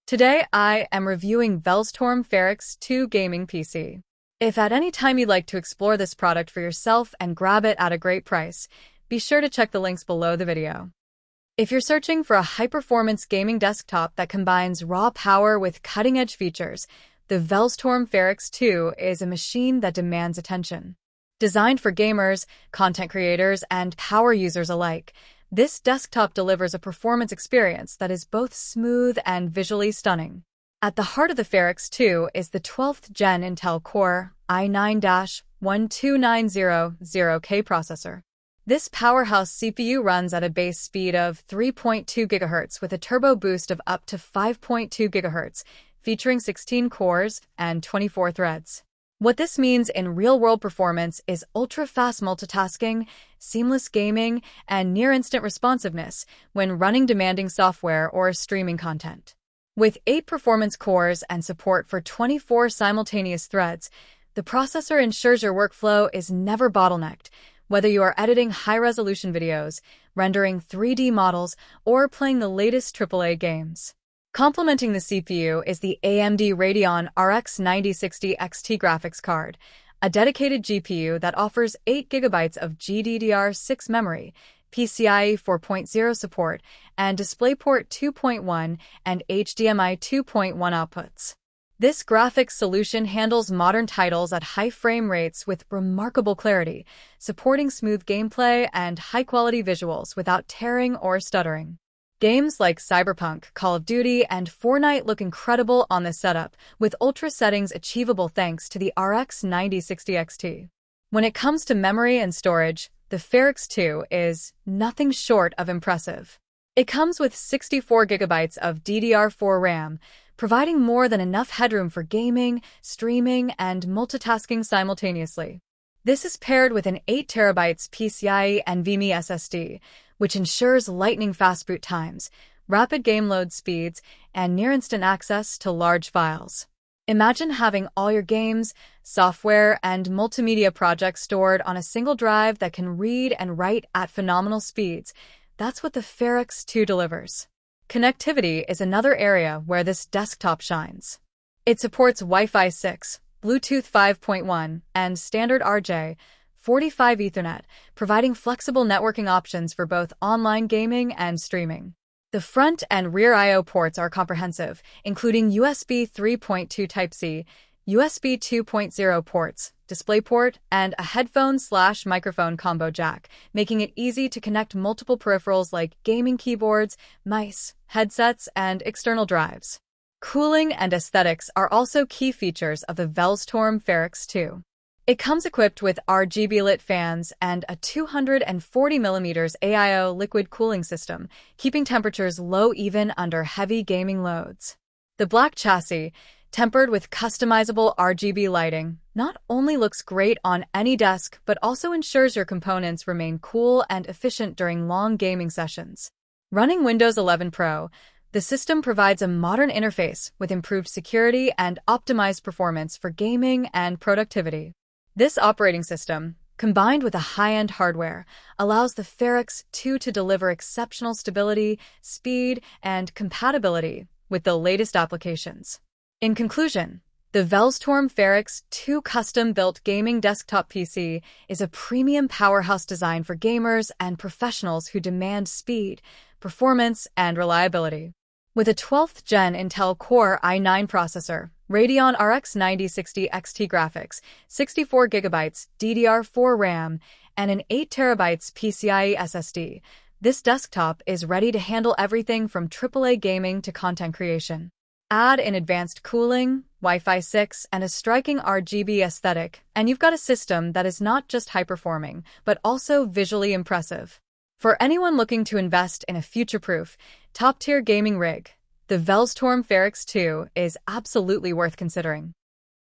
Today, I am reviewing Velztorm Ferrux II gaming PC. If at any time you'd like to explore this product for yourself and grab it at a great price, be sure to check the links below the video. If you're searching for a high-performance gaming desktop that combines raw power with cutting-edge features, the Velztorm Ferrux II is a machine that demands attention. Designed for gamers, content creators, and power users alike, this desktop delivers a performance experience that is both smooth and visually stunning. At the heart of the Ferrux II is the 12th Gen Intel Core i9-12900K processor. This powerhouse CPU runs at a base speed of 3.2 GHz with a turbo boost of up to 5.2 GHz, featuring 16 cores and 24 threads. What this means in real-world performance is ultra-fast multitasking, seamless gaming, and near-instant responsiveness when running demanding software or streaming content. With 8 performance cores and support for 24 simultaneous threads, the processor ensures your workflow is never bottlenecked, whether you are editing high-resolution videos, rendering 3D models, or playing the latest AAA games. Complementing the CPU is the AMD Radeon RX 9060 XT graphics card, a dedicated GPU that offers 8 GB of GDDR6 memory, PCIe 4.0 support, and DisplayPort 2.1 and HDMI 2.1 outputs. This graphics solution handles modern titles at high frame rates with remarkable clarity, supporting smooth gameplay and high-quality visuals without tearing or stuttering. Games like Cyberpunk, Call of Duty, and Fortnite look incredible on this setup, with ultra settings achievable thanks to the RX 9060 XT. When it comes to memory and storage, the Ferrux II is nothing short of impressive. It comes with 64 GB of DDR4 RAM, providing more than enough headroom for gaming, streaming, and multitasking simultaneously. This is paired with an 8TB PCIe NVMe SSD, which ensures lightning-fast boot times, rapid game load speeds, and near-instant access to large files. Imagine having all your games, software, and multimedia projects stored on a single drive that can read and write at phenomenal speeds. That's what the Ferrux II delivers. Connectivity is another area where this desktop shines. It supports Wi-Fi 6, Bluetooth 5.1, and standard RJ45 Ethernet, providing flexible networking options for both online gaming and streaming. The front and rear I/O ports are comprehensive, including USB 3.2 Type-C, USB 2.0 ports, DisplayPort, and a headphone/microphone combo jack, making it easy to connect multiple peripherals like gaming keyboards, mice, headsets, and external drives. Cooling and aesthetics are also key features of the Velztorm Ferrux II. It comes equipped with RGB-lit fans and a 240mm AIO liquid cooling system, keeping temperatures low even under heavy gaming loads. The black chassis, tempered with customizable RGB lighting, not only looks great on any desk but also ensures your components remain cool and efficient during long gaming sessions. Running Windows 11 Pro, the system provides a modern interface with improved security and optimized performance for gaming and productivity. This operating system, combined with a high-end hardware, allows the Ferrux II to deliver exceptional stability, speed, and compatibility with the latest applications. In conclusion, the Velztorm Ferrux II custom-built gaming desktop PC is a premium powerhouse designed for gamers and professionals who demand speed, performance, and reliability. With a 12th Gen Intel Core i9 processor, Radeon RX 9060 XT graphics, 64 GB DDR4 RAM, and an 8TB PCIe SSD, this desktop is ready to handle everything from AAA gaming to content creation. Add in advanced cooling, Wi-Fi 6, and a striking RGB aesthetic, and you've got a system that is not just high-performing, but also visually impressive. For anyone looking to invest in a future-proof, top-tier gaming rig, the Velztorm Ferrux II is absolutely worth considering.